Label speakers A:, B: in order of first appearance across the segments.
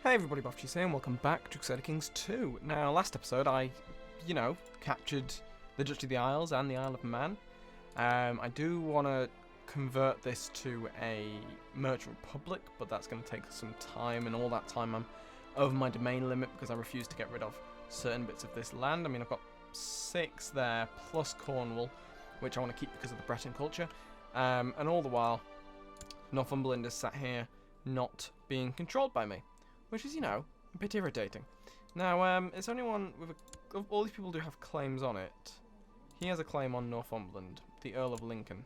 A: Hey everybody, Buffy's here and welcome back to Crusader Kings 2. Now, last episode I, captured the Duchy of the Isles and the Isle of Man. I do want to convert this to a merchant republic, but that's going to take some time, and all that time I'm over my domain limit because I refuse to get rid of certain bits of this land. I mean, I've got 6 there, plus Cornwall, which I want to keep because of the Breton culture. And all the while, Northumberland is sat here not being controlled by me, which is, a bit irritating. Now, is there anyone with all these people do have claims on it. He has a claim on Northumberland, the Earl of Lincoln.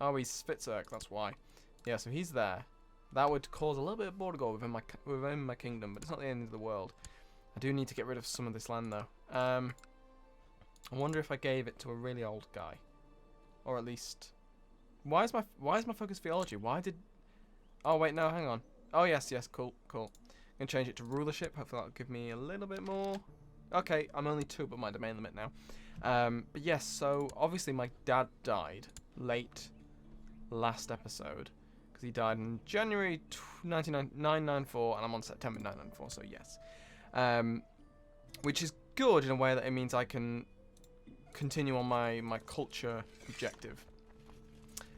A: Oh, he's Spitzerk, that's why. Yeah, so he's there. That would cause a little bit of border war within my kingdom, but it's not the end of the world. I do need to get rid of some of this land, though. I wonder if I gave it to a really old guy, or at least. Why is my focus theology? Why did? Oh wait, no, hang on. Oh, yes, cool. I'm going to change it to rulership. Hopefully that'll give me a little bit more. Okay, I'm only 2 above my domain limit now. But yes, so obviously my dad died late last episode. Because he died in January 994, and I'm on September 994, so yes. Which is good in a way that it means I can continue on my culture objective.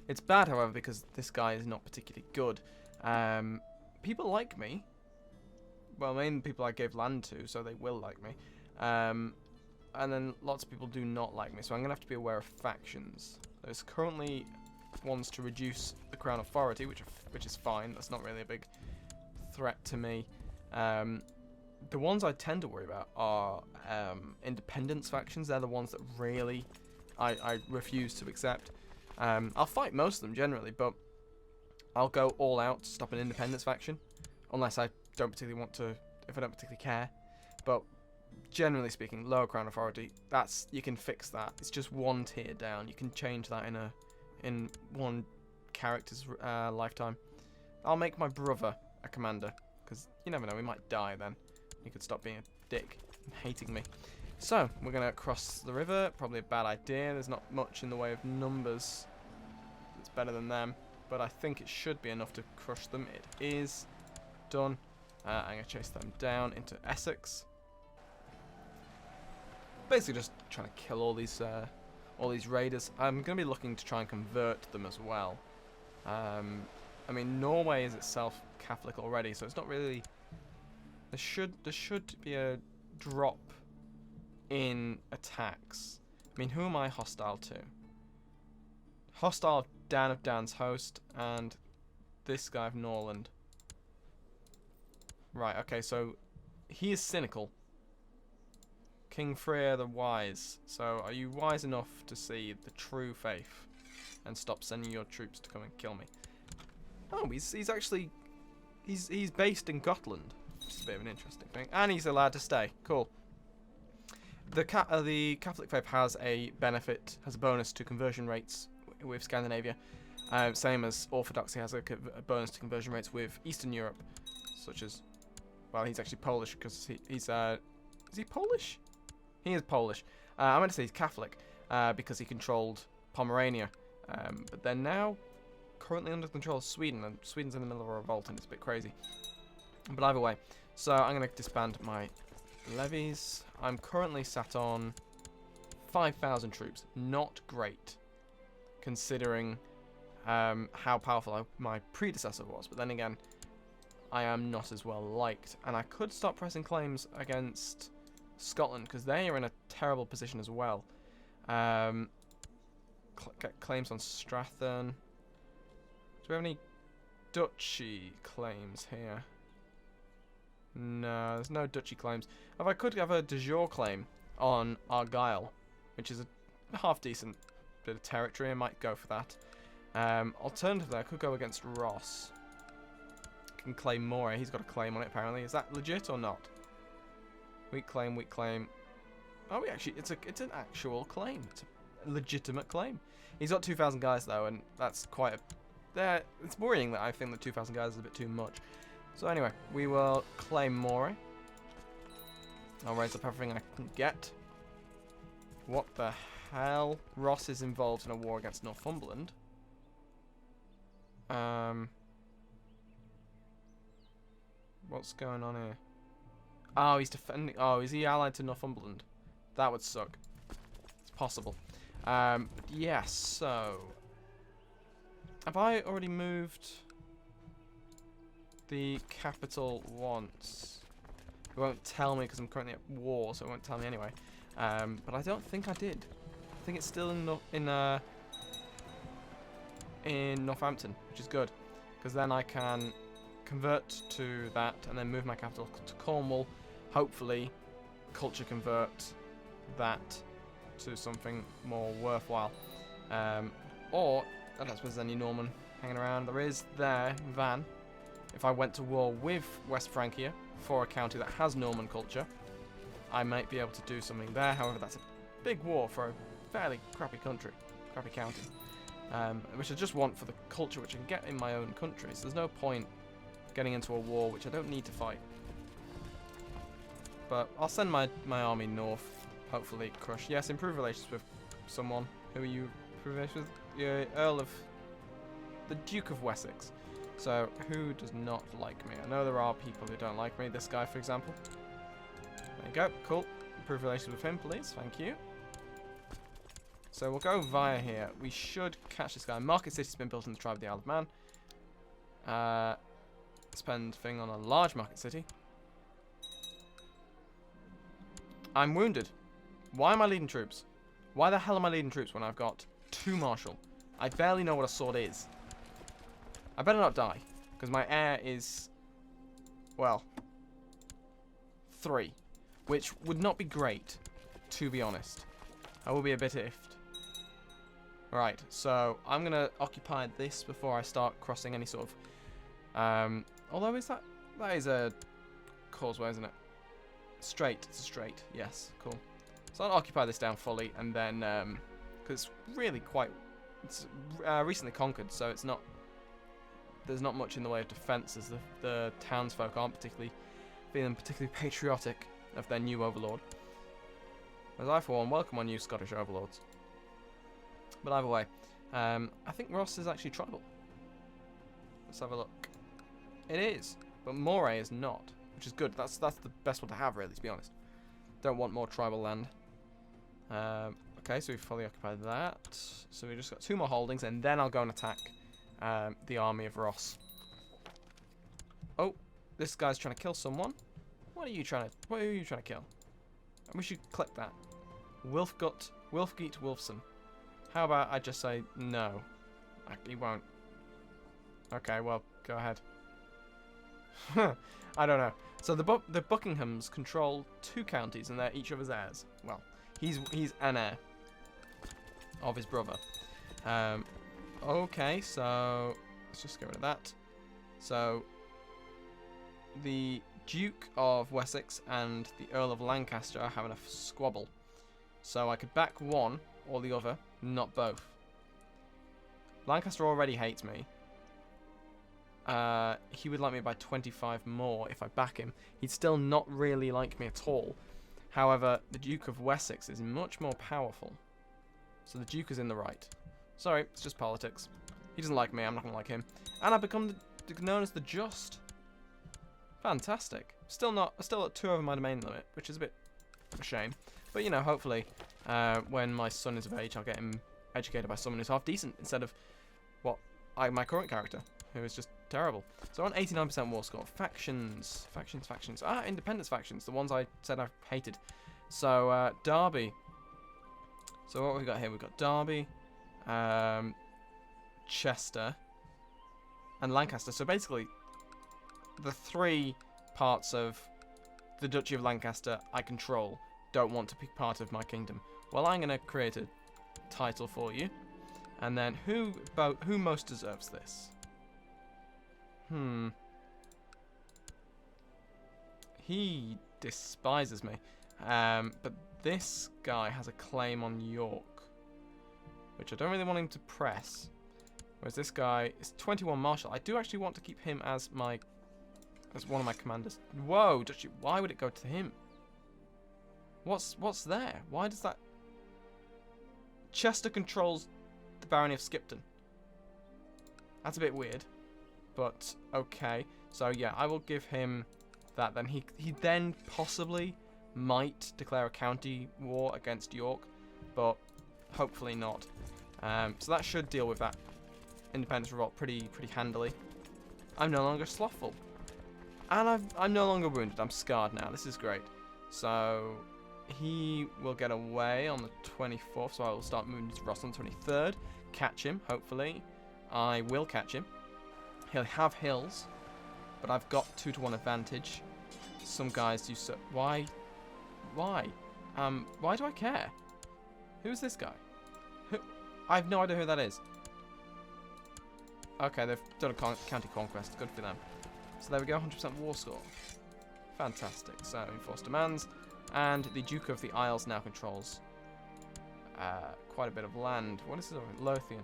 A: It's bad, however, because this guy is not particularly good. People like me. Well, mainly people I gave land to, so they will like me. And then lots of people do not like me, so I'm going to have to be aware of factions. There's currently ones to reduce the crown authority, which is fine. That's not really a big threat to me. The ones I tend to worry about are independence factions. They're the ones that really I refuse to accept. I'll fight most of them generally, but I'll go all out to stop an independence faction, unless I don't particularly want to, if I don't particularly care. But generally speaking, lower crown authority, you can fix that. It's just 1 tier down. You can change that in one character's lifetime. I'll make my brother a commander, because you never know, we might die then. He could stop being a dick and hating me. So, we're going to cross the river. Probably a bad idea. There's not much in the way of numbers that's better than them. But I think it should be enough to crush them. It is done. I'm going to chase them down into Essex. Basically just trying to kill all these raiders. I'm going to be looking to try and convert them as well. I mean, Norway is itself Catholic already, so it's not really. There should be a drop in attacks. I mean, who am I hostile to? Hostile of Dan of Dan's host, and this guy of Norland. Right, okay, so he is cynical. King Freya the Wise. So, are you wise enough to see the true faith and stop sending your troops to come and kill me? Oh, he's actually he's based in Gotland. Which is a bit of an interesting thing, and he's allowed to stay. Cool. The Catholic faith has a bonus to conversion rates with Scandinavia, same as Orthodoxy has a bonus to conversion rates with Eastern Europe, such as, well, he's actually Polish because he's is he Polish? He is Polish. I'm going to say he's Catholic because he controlled Pomerania, but they're now currently under control of Sweden, and Sweden's in the middle of a revolt, and it's a bit crazy. But either way, so I'm going to disband my levies. I'm currently sat on 5,000 troops. Not great, considering how powerful my predecessor was. But then again, I am not as well liked. And I could start pressing claims against Scotland, because they are in a terrible position as well. Get claims on Strathern. Do we have any duchy claims here? No, there's no duchy claims. If I could have a de jure claim on Argyll, which is a half-decent bit of territory, I might go for that. Alternatively, I could go against Ross. I can claim Moray. He's got a claim on it, apparently. Is that legit or not? Weak claim, weak claim. Oh, actually, it's an actual claim. It's a legitimate claim. He's got 2,000 guys, though, and that's quite a... It's worrying that I think that 2,000 guys is a bit too much. So anyway, we will claim Moray. I'll raise up everything I can get. What the hell? Ross is involved in a war against Northumberland. What's going on here? Oh, he's defending. Oh, is he allied to Northumberland? That would suck. It's possible. Yes, so... Have I already moved the capital once? It won't tell me because I'm currently at war, so it won't tell me anyway. But I don't think I did. I think it's still in Northampton, which is good, because then I can convert to that and then move my capital to Cornwall. Hopefully, culture convert that to something more worthwhile. Or I don't suppose there's any Norman hanging around. There is there, Van. If I went to war with West Francia for a county that has Norman culture, I might be able to do something there. However, that's a big war for a fairly crappy country, crappy county, which I just want for the culture which I can get in my own country. So there's no point getting into a war which I don't need to fight. But I'll send my army north, hopefully crush. Yes, improve relations with someone. Who are you improve relations with? The Earl of... the Duke of Wessex. So, who does not like me? I know there are people who don't like me. This guy, for example. There you go. Cool. Improve relations with him, please. Thank you. So, we'll go via here. We should catch this guy. Market City's been built in the tribe of the Isle of Man. Spend thing on a large market city. I'm wounded. Why am I leading troops? Why the hell am I leading troops when I've got 2 martial? I barely know what a sword is. I better not die, because my heir is, well, 3, which would not be great, to be honest. I will be a bit iffed. Right, so I'm going to occupy this before I start crossing any sort of, although that is a causeway, isn't it? Straight, it's a straight, yes, cool. So I'll occupy this down fully, and then, because it's really quite, it's recently conquered, so it's not, there's not much in the way of defense, as the townsfolk aren't feeling particularly patriotic of their new overlord. As I, for one, welcome our new Scottish overlords. But either way, I think Ross is actually tribal. Let's have a look. It is, but Moray is not, which is good. That's the best one to have, really, to be honest. Don't want more tribal land. Okay, so we've fully occupied that. So we've just got 2 more holdings, and then I'll go and attack the army of Ross. Oh, this guy's trying to kill someone. What are you trying to kill? We should click that. Wilfgeet Wolfson. How about I just say no? He won't. Okay, well, go ahead. I don't know. So the Buckinghams control 2 counties, and they're each other's heirs. Well, he's an heir of his brother. Okay, so let's just get rid of that. So the Duke of Wessex and the Earl of Lancaster are having a squabble. So I could back one or the other, not both. Lancaster already hates me. He would like me by 25 more if I back him. He'd still not really like me at all. However, the Duke of Wessex is much more powerful. So the Duke is in the right. Sorry, it's just politics. He doesn't like me, I'm not going to like him. And I've become known as the Just. Fantastic. Still at 2 over my domain limit, which is a bit of a shame. But, you know, hopefully, when my son is of age, I'll get him educated by someone who's half decent instead of my current character, who is just terrible. So on 89% war score. Factions. Independence factions. The ones I said I hated. So, Derby. So what have we got here? We've got Derby, Chester, and Lancaster. So basically, the 3 parts of the Duchy of Lancaster I control don't want to be part of my kingdom. Well, I'm going to create a title for you. And then who most deserves this? He despises me. But this guy has a claim on York, which I don't really want him to press. Whereas this guy is 21 marshal. I do actually want to keep him as one of my commanders. Whoa, why would it go to him? What's there? Why does that? Chester controls the barony of Skipton. That's a bit weird, but okay. So yeah, I will give him that, then he then possibly might declare a county war against York, but hopefully not. So that should deal with that independence revolt pretty handily. I'm no longer slothful, and I'm no longer wounded. I'm scarred now. This is great. So he will get away on the 24th, so I will start moving to Ross on the 23rd. Catch him, hopefully. I will catch him. He'll have hills, but I've got 2-to-1 advantage. Some guys do so. Why? Why do I care? Who's this guy? I have no idea who that is. Okay, they've done a county conquest. Good for them. So there we go, 100% war score. Fantastic. So enforced demands, and the Duke of the Isles now controls quite a bit of land. What is this? Lothian.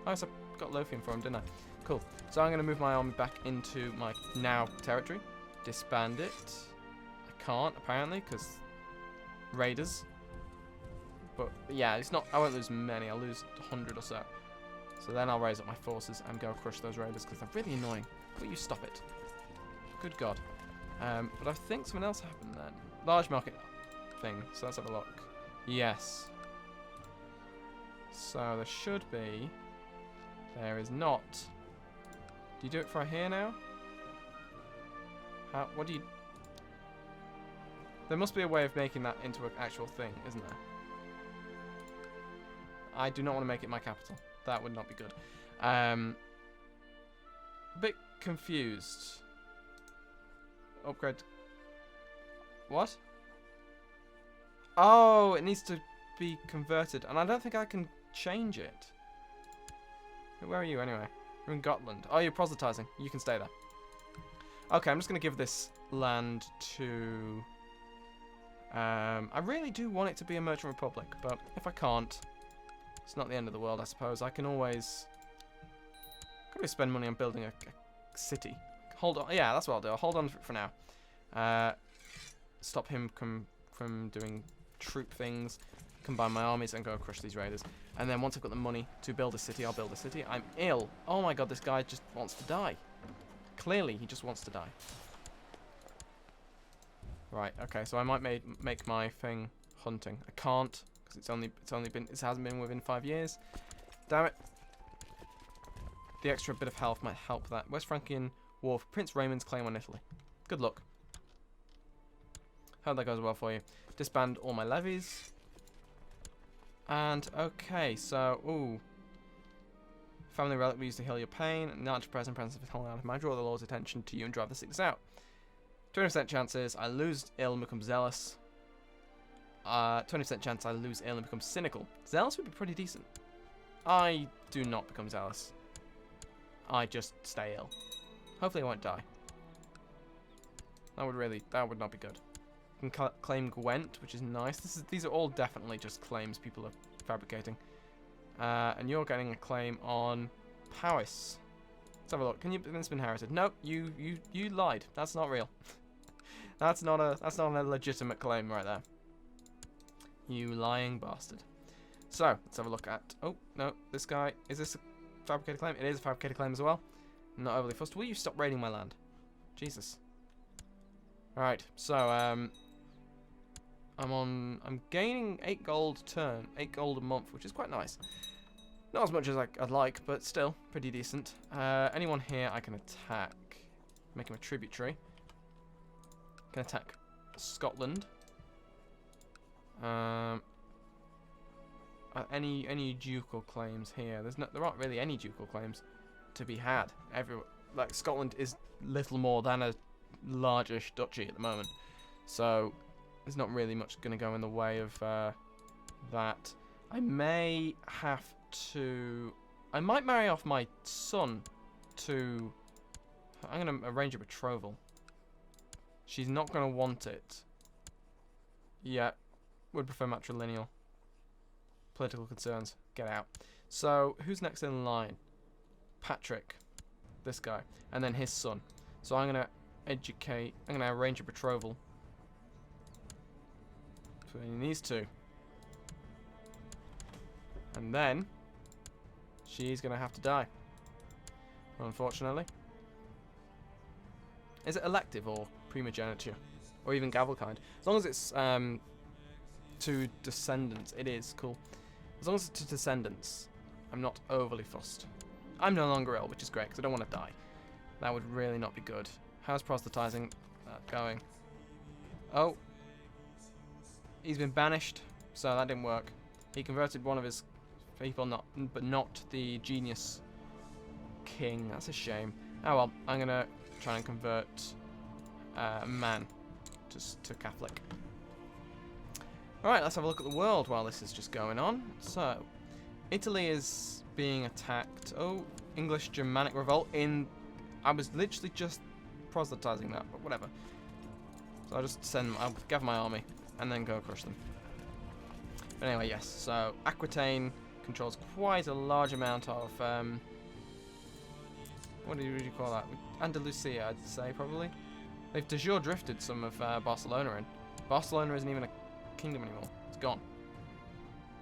A: Oh, so I got Lothian for him, didn't I? Cool. So I'm going to move my army back into my now territory. Disband it. I can't, apparently, because raiders. But yeah, it's not. I won't lose many. I'll lose 100 or so. So then I'll raise up my forces and go crush those raiders because they're really annoying. Will you stop it? Good God. But I think something else happened then. Large market thing. So let's have a look. Yes. So there should be. There is not. Do you do it for here now? How? What do you? There must be a way of making that into an actual thing, isn't there? I do not want to make it my capital. That would not be good. A bit confused. Upgrade. What? Oh, it needs to be converted, and I don't think I can change it. Where are you anyway? You're in Gotland. Oh, you're proselytizing. You can stay there. Okay, I'm just going to give this land to... I really do want it to be a merchant republic, but if I can't, it's not the end of the world, I suppose. I can always spend money on building a city. Hold on. Yeah, that's what I'll do. I'll hold on for now. Stop him from doing troop things. Combine my armies and go crush these raiders. And then once I've got the money to build a city, I'll build a city. I'm ill. Oh my god, this guy just wants to die. Clearly, he just wants to die. Right, okay, so I might make my thing hunting. I can't, because it hasn't been within 5 years. Damn it. The extra bit of health might help that. West Frankian War for Prince Raymond's claim on Italy. Good luck. Hope that goes well for you. Disband all my levies. And, okay, so, ooh. Family relic we use to heal your pain. Not present, presence of holding out of mind. Draw the Lord's attention to you and drive the sickness out. 20% chances I lose ill and become zealous. 20% chance I lose ill and become cynical. Zealous would be pretty decent. I do not become zealous. I just stay ill. Hopefully I won't die. That would not be good. You can claim Gwent, which is nice. These are all definitely just claims people are fabricating. And you're getting a claim on Powys. Let's have a look. It's been inherited. Nope, you lied. That's not real. that's not a legitimate claim right there. You lying bastard. So let's have a look at. Oh no, this guy. Is this a fabricated claim? It is a fabricated claim as well. Not overly fussed. Will you stop raiding my land? Jesus. All right. So I'm gaining 8 gold turn, 8 gold a month, which is quite nice. Not as much as I'd like, but still pretty decent. Anyone here I can attack. Make him a tributary. Can attack Scotland. Any ducal claims here? There aren't really any ducal claims to be had. Like Scotland is little more than a largish duchy at the moment, so there's not really much going to go in the way of that. I may have to. I might marry off my son to. I'm going to arrange a betrothal. She's not going to want it. Yeah, would prefer matrilineal. Political concerns. Get out. So, who's next in line? Patrick. This guy. And then his son. So I'm going to educate. I'm going to arrange a betrothal between these two. And then she's going to have to die. Unfortunately. Is it elective or primogeniture, or even Gavelkind. As long as it's to descendants, it is cool. As long as it's to descendants, I'm not overly fussed. I'm no longer ill, which is great, because I don't want to die. That would really not be good. How's proselytizing going? Oh. He's been banished, so that didn't work. He converted one of his people, but not the genius king. That's a shame. Oh well, I'm going to try and convert man to Catholic. Alright, let's have a look at the world while this is just going on. So, Italy is being attacked. Oh, English Germanic revolt in... I was literally just proselytizing that, but whatever. So I'll gather my army and then go crush them. But anyway, yes, so Aquitaine controls quite a large amount of... what do you call that? Andalusia, I'd say, probably. They've de jure drifted some of Barcelona in. Barcelona isn't even a kingdom anymore. It's gone.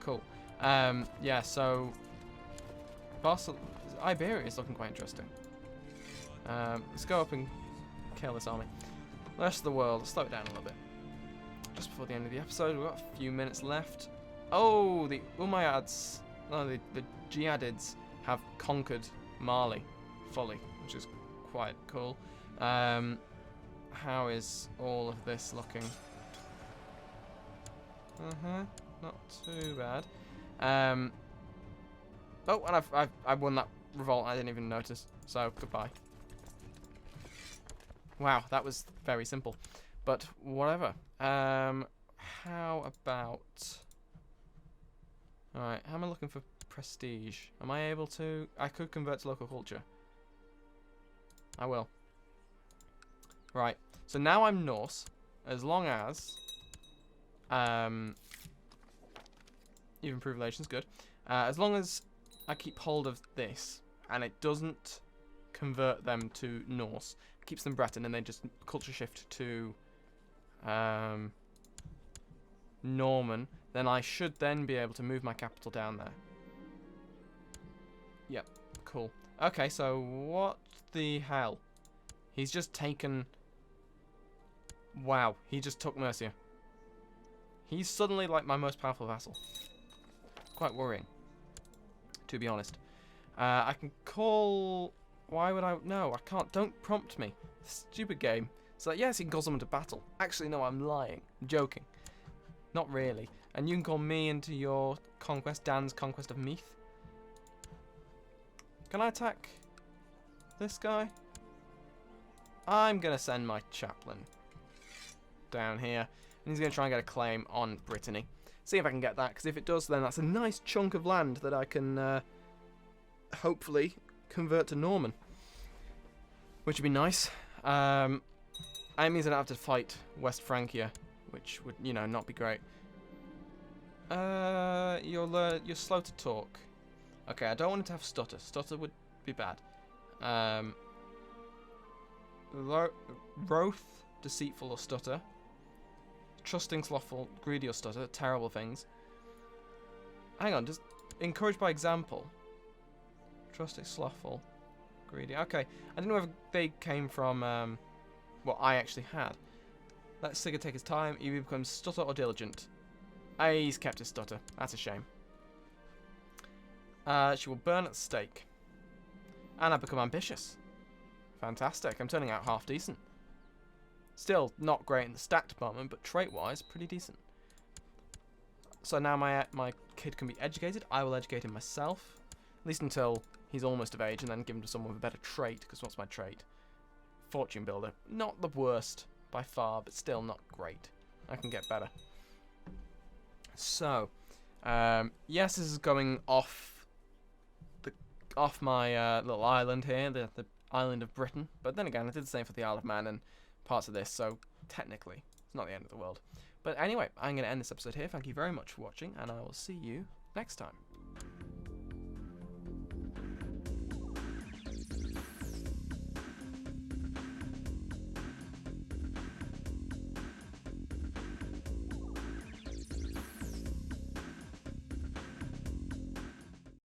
A: Cool. Yeah, so Iberia is looking quite interesting. Let's go up and kill this army. The rest of the world, let's slow it down a little bit. Just before the end of the episode, we've got a few minutes left. Oh, the Umayyads, no, the Jihadids have conquered Mali fully, which is quite cool. How is all of this looking? Not too bad. Oh, and I won that revolt. I didn't even notice. So goodbye. Wow, that was very simple, but whatever. How about? All right, how am I looking for prestige? Am I able to? I could convert to local culture. I will. Right. So now I'm Norse, as long as even improved relations, good. As long as I keep hold of this and it doesn't convert them to Norse, it keeps them Breton, and they just culture shift to Norman, then I should then be able to move my capital down there. Yep, cool. Okay, so what the hell? He's just taken... Wow, he just took Mercia. He's suddenly like my most powerful vassal. Quite worrying, to be honest. I can call... Why would I... No, I can't. Don't prompt me. Stupid game. So yes, you can call someone to battle. Actually, no, I'm lying. I'm joking. Not really. And you can call me into your conquest, Dan's conquest of Meath. Can I attack this guy? I'm going to send my chaplain down here. And he's going to try and get a claim on Brittany. See if I can get that, because if it does, then that's a nice chunk of land that I can hopefully convert to Norman. Which would be nice. That means I don't have to fight West Francia, which would, you know, not be great. You're slow to talk. Okay, I don't want it to have stutter. Stutter would be bad. Wroth, deceitful or stutter. Trusting, slothful, greedy or stutter. Terrible things. Hang on, just encouraged by example. Trusting, slothful, greedy. Okay, I didn't know if they came from what I actually had. Let Sigurd take his time. He becomes stutter or diligent. He's kept his stutter. That's a shame. She will burn at the stake. And I become ambitious. Fantastic. I'm turning out half decent. Still not great in the stat department, but trait-wise, pretty decent. So now my kid can be educated. I will educate him myself. At least until he's almost of age, and then give him to someone with a better trait, because what's my trait? Fortune builder. Not the worst by far, but still not great. I can get better. So, yes, this is going off my little island here, the island of Britain. But then again, I did the same for the Isle of Man and parts of this, so technically, it's not the end of the world. But anyway, I'm going to end this episode here. Thank you very much for watching, and I will see you next time.